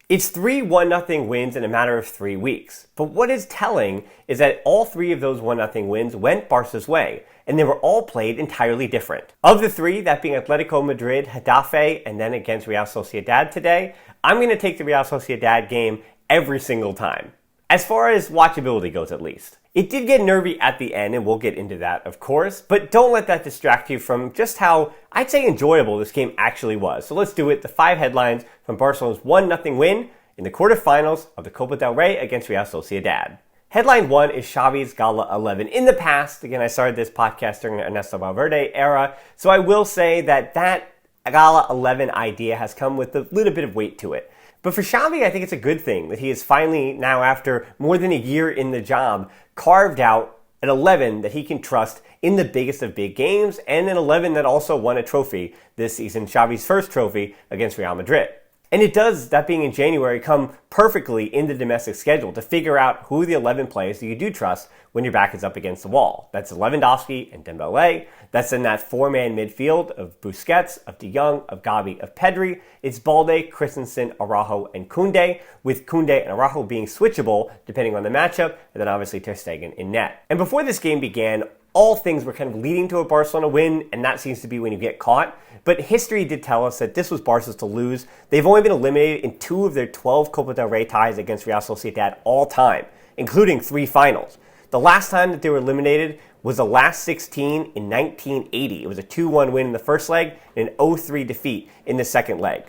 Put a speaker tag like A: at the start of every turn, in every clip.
A: It's 3 1-0 wins in a matter of 3 weeks. But what is telling is that all 3 of those 1-0 wins went Barca's way, and they were all played entirely different. Of the 3, that being Atletico Madrid, Getafe, and then against Real Sociedad today, I'm going to take the Real Sociedad game every single time. As far as watchability goes, at least. It did get nervy at the end, and we'll get into that, of course, but don't let that distract you from just how, I'd say, enjoyable this game actually was. So let's do it. The 5 headlines from Barcelona's 1-0 win in the quarterfinals of the Copa del Rey against Real Sociedad. Headline 1 is Xavi's Gala 11. In the past, again, I started this podcast during the Ernesto Valverde era, so I will say that Gala 11 idea has come with a little bit of weight to it. But for Xavi, I think it's a good thing that he is finally, now after more than a year in the job, carved out an 11 that he can trust in the biggest of big games, and an 11 that also won a trophy this season, Xavi's first trophy against Real Madrid. And it does, that being in January, come perfectly in the domestic schedule to figure out who the 11 players that you do trust when your back is up against the wall. That's Lewandowski and Dembele. That's in that 4-man midfield of Busquets, of De Jong, of Xavi, of Pedri. It's Balde, Christensen, Araujo, and Koundé, with Koundé and Araujo being switchable depending on the matchup, and then obviously Ter Stegen in net. And before this game began, all things were kind of leading to a Barcelona win, and that seems to be when you get caught. But history did tell us that this was Barca's to lose. They've only been eliminated in 2 of their 12 Copa del Rey ties against Real Sociedad all time, including 3 finals. The last time that they were eliminated was the last 16 in 1980. It was a 2-1 win in the first leg and an 0-3 defeat in the second leg.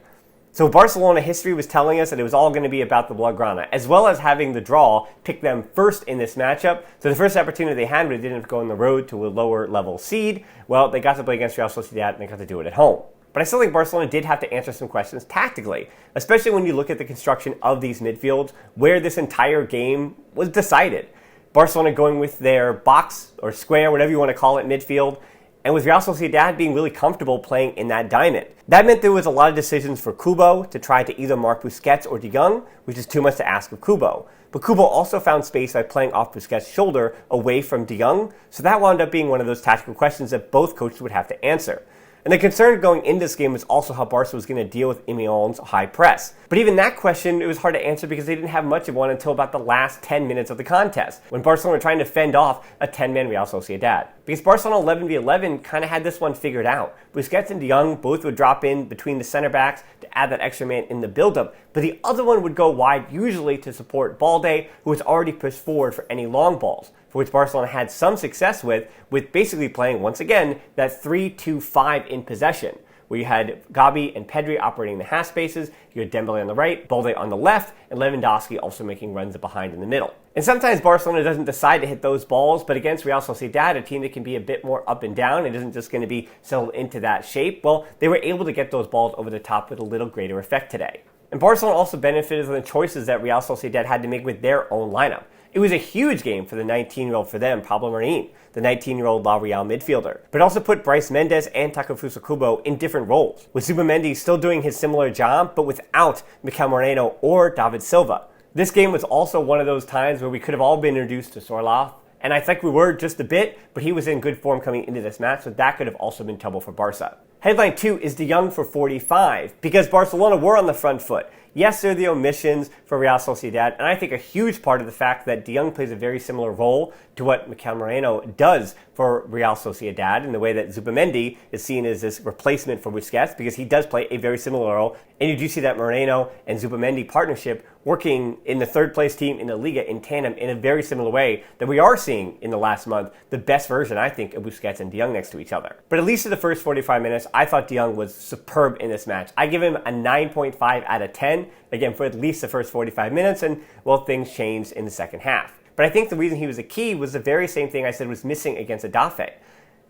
A: So Barcelona history was telling us that it was all going to be about the Blaugrana, as well as having the draw pick them first in this matchup. So the first opportunity they had when they didn't go on the road to a lower level seed, well, they got to play against Real Sociedad and they got to do it at home. But I still think Barcelona did have to answer some questions tactically, especially when you look at the construction of these midfields, where this entire game was decided. Barcelona going with their box or square, whatever you want to call it, midfield, and with Real Sociedad being really comfortable playing in that diamond. That meant there was a lot of decisions for Kubo to try to either mark Busquets or De Jong, which is too much to ask of Kubo. But Kubo also found space by playing off Busquets' shoulder away from De Jong, so that wound up being one of those tactical questions that both coaches would have to answer. And the concern going into this game was also how Barca was going to deal with Imion's high press. But even that question, it was hard to answer because they didn't have much of one until about the last 10 minutes of the contest, when Barcelona were trying to fend off a 10-man Real Sociedad. Because Barcelona 11v11 kind of had this one figured out. Busquets and De Jong both would drop in between the center backs to add that extra man in the build-up, but the other one would go wide, usually to support Balde, who was already pushed forward for any long balls, for which Barcelona had some success with basically playing, once again, that 3-2-5 in possession, where you had Xavi and Pedri operating the half spaces, you had Dembele on the right, Balde on the left, and Lewandowski also making runs behind in the middle. And sometimes Barcelona doesn't decide to hit those balls, but against Real Sociedad, a team that can be a bit more up and down, it isn't just going to be settled into that shape, well, they were able to get those balls over the top with a little greater effect today. And Barcelona also benefited from the choices that Real Sociedad had to make with their own lineup. It was a huge game for the 19-year-old for them, Pablo Marin, the 19-year-old La Real midfielder, but also put Brais Mendez and Takefusa Kubo in different roles, with Zubimendi still doing his similar job, but without Mikel Moreno or David Silva. This game was also one of those times where we could have all been introduced to Sorloth, and I think we were just a bit, but he was in good form coming into this match, so that could have also been trouble for Barca. Headline 2 is De Jong for 45, because Barcelona were on the front foot. Yes, there are the omissions for Real Sociedad, and I think a huge part of the fact that De Jong plays a very similar role to what Mikel Moreno does for Real Sociedad, in the way that Zubimendi is seen as this replacement for Busquets, because he does play a very similar role, and you do see that Moreno and Zubimendi partnership working in the third-place team in the Liga in tandem in a very similar way that we are seeing in the last month, the best version, I think, of Busquets and De Jong next to each other. But at least in the first 45 minutes, I thought De Jong was superb in this match. I give him a 9.5 out of 10, again, for at least the first 45 minutes, and, well, things changed in the second half. But I think the reason he was a key was the very same thing I said was missing against Getafe.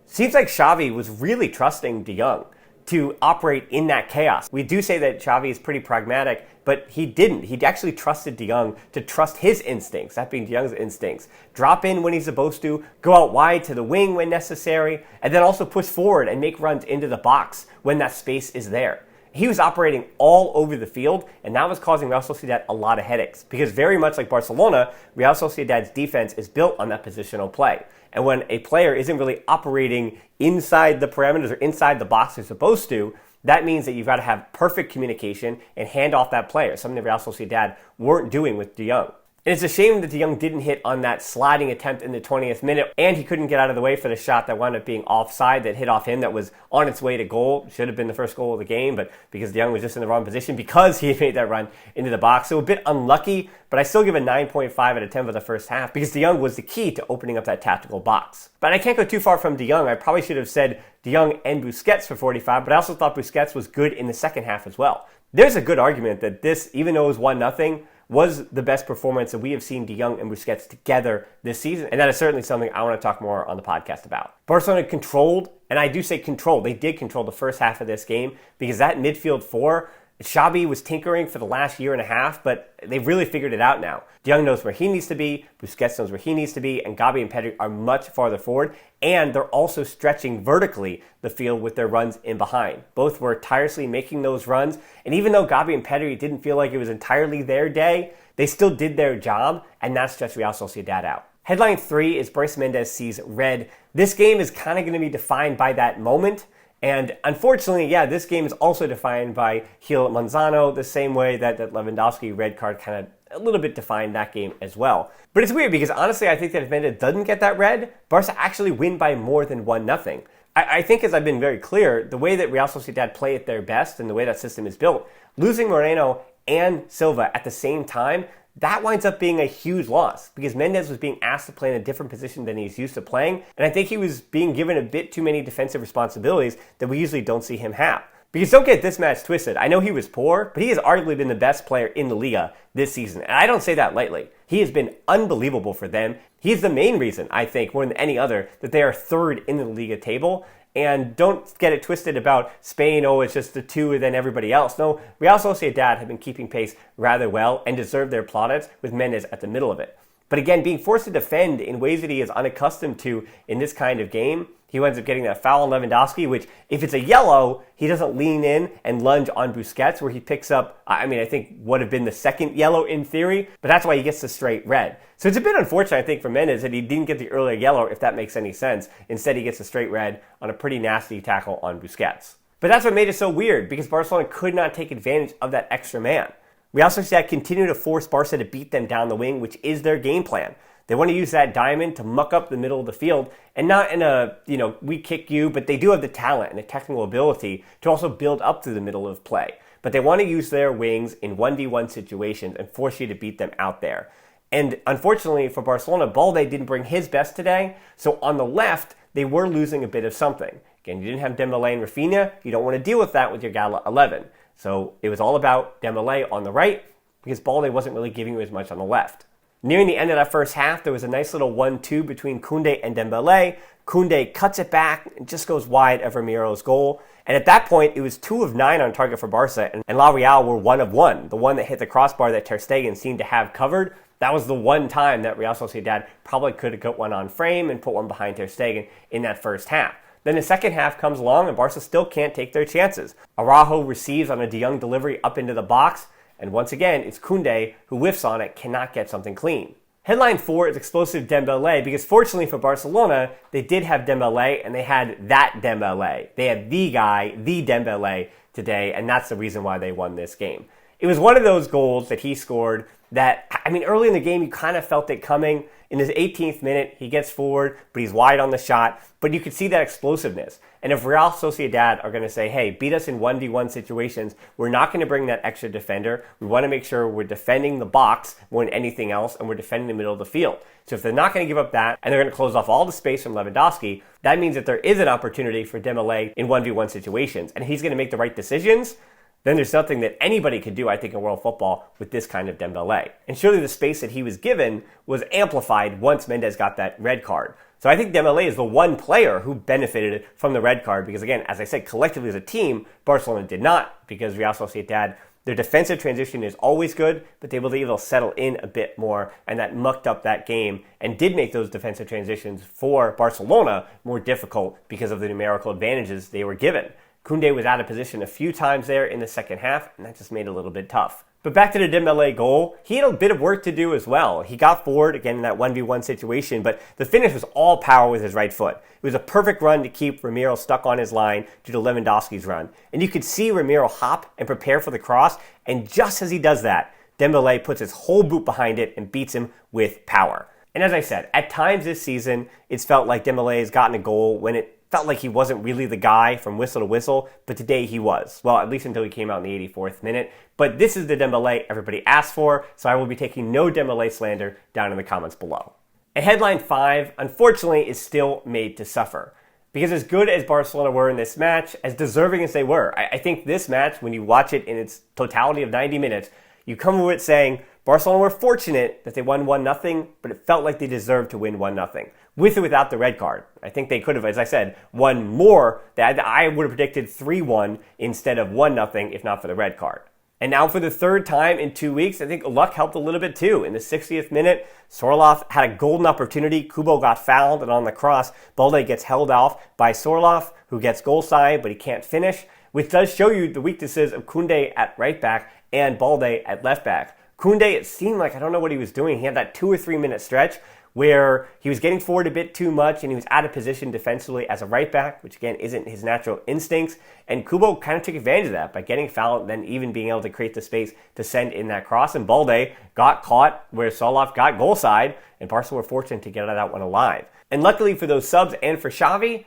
A: Seems like Xavi was really trusting De Jong to operate in that chaos. We do say that Xavi is pretty pragmatic, but he didn't. He actually trusted De Jong to trust his instincts, that being De Jong's instincts. Drop in when he's supposed to, go out wide to the wing when necessary, and then also push forward and make runs into the box when that space is there. He was operating all over the field, and that was causing Real Sociedad a lot of headaches, because very much like Barcelona, Real Sociedad's defense is built on that positional play. And when a player isn't really operating inside the parameters or inside the box they're supposed to, that means that you've got to have perfect communication and hand off that player, something that Real Sociedad weren't doing with De Jong. And it's a shame that De Jong didn't hit on that sliding attempt in the 20th minute, and he couldn't get out of the way for the shot that wound up being offside that hit off him that was on its way to goal. Should have been the first goal of the game, but because De Jong was just in the wrong position because he had made that run into the box. So a bit unlucky, but I still give a 9.5 out of 10 for the first half because De Jong was the key to opening up that tactical box. But I can't go too far from De Jong. I probably should have said De Jong and Busquets for 45, but I also thought Busquets was good in the second half as well. There's a good argument that this, even though it was 1-0, was the best performance that we have seen De Jong and Busquets together this season. And that is certainly something I want to talk more on the podcast about. Barcelona controlled, and I do say controlled, they did control the first half of this game because that midfield four, Xavi was tinkering for the last year and a half, but they've really figured it out now. De Jong knows where he needs to be, Busquets knows where he needs to be, and Gavi and Pedri are much farther forward, and they're also stretching vertically the field with their runs in behind. Both were tirelessly making those runs, and even though Gavi and Pedri didn't feel like it was entirely their day, they still did their job, and that stretched Real Sociedad out. Headline 3 is Brais Mendez sees red. This game is kind of going to be defined by that moment. And unfortunately, this game is also defined by Gil Manzano, the same way that Lewandowski red card kind of a little bit defined that game as well. But it's weird because honestly, I think that if Mendez doesn't get that red, Barca actually win by more than 1-0. I think, as I've been very clear, the way that Real Sociedad play at their best and the way that system is built, losing Moreno and Silva at the same time, that winds up being a huge loss because Mendez was being asked to play in a different position than he's used to playing, and I think he was being given a bit too many defensive responsibilities that we usually don't see him have. Because don't get this match twisted, I know he was poor, but he has arguably been the best player in the Liga this season, and I don't say that lightly. He has been unbelievable for them. He's the main reason, I think, more than any other, that they are third in the Liga table. And don't get it twisted about Spain, it's just the two and then everybody else. No, Real Sociedad have been keeping pace rather well and deserve their plaudits with Mendez at the middle of it. But again, being forced to defend in ways that he is unaccustomed to in this kind of game, he ends up getting that foul on Lewandowski, which if it's a yellow, he doesn't lean in and lunge on Busquets, where he picks up, I think would have been the second yellow in theory, but that's why he gets the straight red. So it's a bit unfortunate, I think, for Mendez that he didn't get the earlier yellow, if that makes any sense. Instead, he gets a straight red on a pretty nasty tackle on Busquets. But that's what made it so weird, because Barcelona could not take advantage of that extra man. Real Sociedad continue to force Barca to beat them down the wing, which is their game plan. They want to use that diamond to muck up the middle of the field, and not in a, we kick you, but they do have the talent and the technical ability to also build up through the middle of play. But they want to use their wings in 1v1 situations and force you to beat them out there. And unfortunately for Barcelona, Balde didn't bring his best today, so on the left, they were losing a bit of something. Again, you didn't have Dembele and Rafinha, you don't want to deal with that with your Gala 11. So it was all about Dembele on the right, because Balde wasn't really giving you as much on the left. Nearing the end of that first half, there was a nice little 1-2 between Koundé and Dembele. Koundé cuts it back and just goes wide of Ramiro's goal. And at that point, it was 2 of 9 on target for Barca, and La Real were 1 of 1. The one that hit the crossbar that Ter Stegen seemed to have covered, that was the one time that Real Sociedad probably could have got one on frame and put one behind Ter Stegen in that first half. Then the second half comes along and Barca still can't take their chances. Araujo receives on a De Jong delivery up into the box, and once again, it's Koundé who whiffs on it, cannot get something clean. Headline 4 is explosive Dembele, because fortunately for Barcelona, they did have Dembele, and they had that Dembele. They had the guy, the Dembele today, and that's the reason why they won this game. It was one of those goals that he scored that, early in the game, you kind of felt it coming. In his 18th minute, he gets forward, but he's wide on the shot, but you could see that explosiveness. And if Real Sociedad are going to say, hey, beat us in 1v1 situations, we're not going to bring that extra defender. We want to make sure we're defending the box more than anything else, and we're defending the middle of the field. So if they're not going to give up that, and they're going to close off all the space from Lewandowski, that means that there is an opportunity for Dembele in 1v1 situations. And if he's going to make the right decisions, then there's nothing that anybody could do, I think, in world football with this kind of Dembele. And surely the space that he was given was amplified once Mendez got that red card. So I think Dembele is the one player who benefited from the red card because, again, as I said, collectively as a team, Barcelona did not, because Real Sociedad, their defensive transition is always good, but they were able to settle in a bit more, and that mucked up that game and did make those defensive transitions for Barcelona more difficult because of the numerical advantages they were given. Koundé was out of position a few times there in the second half, and that just made it a little bit tough. But back to the Dembele goal, he had a bit of work to do as well. He got forward, again, in that 1v1 situation, but the finish was all power with his right foot. It was a perfect run to keep Ramiro stuck on his line due to Lewandowski's run. And you could see Ramiro hop and prepare for the cross, and just as he does that, Dembele puts his whole boot behind it and beats him with power. And as I said, at times this season, it's felt like Dembele has gotten a goal when it felt like he wasn't really the guy from whistle to whistle, but today he was. Well, at least until he came out in the 84th minute. But this is the Dembele everybody asked for, so I will be taking no Dembele slander down in the comments below. And headline 5, unfortunately, is still made to suffer. Because as good as Barcelona were in this match, as deserving as they were, I think this match, when you watch it in its totality of 90 minutes, you come to it saying, Barcelona were fortunate that they won 1-0, but it felt like they deserved to win 1-0. With or without the red card. I think they could have, as I said, won more. I would have predicted 3-1 instead of 1-0 if not for the red card. And now for the third time in 2 weeks, I think luck helped a little bit too. In the 60th minute, Sorloth had a golden opportunity. Kubo got fouled, and on the cross, Balde gets held off by Sorloth, who gets goal side, but he can't finish, which does show you the weaknesses of Koundé at right back and Balde at left back. Koundé, it seemed like, I don't know what he was doing. He had that 2 or 3 minute stretch where he was getting forward a bit too much and he was out of position defensively as a right back, which again isn't his natural instincts. And Kubo kind of took advantage of that by getting fouled and then even being able to create the space to send in that cross. And Balde got caught where Sorloth got goal side, and Barca were fortunate to get out of that one alive. And luckily for those subs and for Xavi,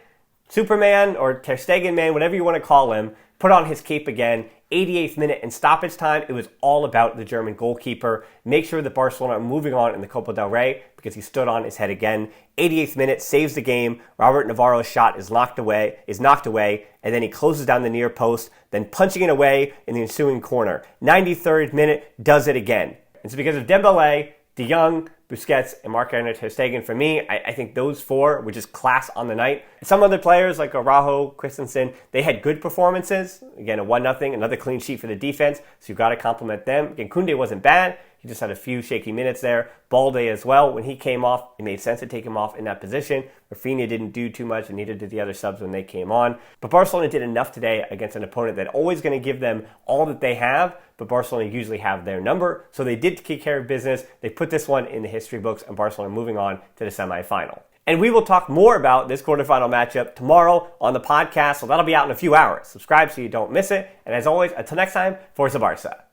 A: Superman or Ter Stegen man, whatever you want to call him, put on his cape again. 88th minute in stoppage time, it was all about the German goalkeeper. Make sure that Barcelona are moving on in the Copa del Rey because he stood on his head again. 88th minute saves the game. Robert Navarro's shot is knocked away, and then he closes down the near post, then punching it away in the ensuing corner. 93rd minute does it again. And so because of Dembele, De Jong, Busquets, and Marc-Andre Ter Stegen, for me, I think those four were just class on the night. Some other players like Araujo, Christensen, they had good performances. Again, a 1-0, another clean sheet for the defense, so you've got to compliment them. Again, Koundé wasn't bad. He just had a few shaky minutes there. Balde as well. When he came off, it made sense to take him off in that position. Rafinha didn't do too much, and neither did the other subs when they came on. But Barcelona did enough today against an opponent that's always going to give them all that they have, but Barcelona usually have their number. So they did take care of business. They put this one in the history books, and Barcelona moving on to the semifinal. And we will talk more about this quarterfinal matchup tomorrow on the podcast, so that'll be out in a few hours. Subscribe so you don't miss it. And as always, until next time, Forza Barça.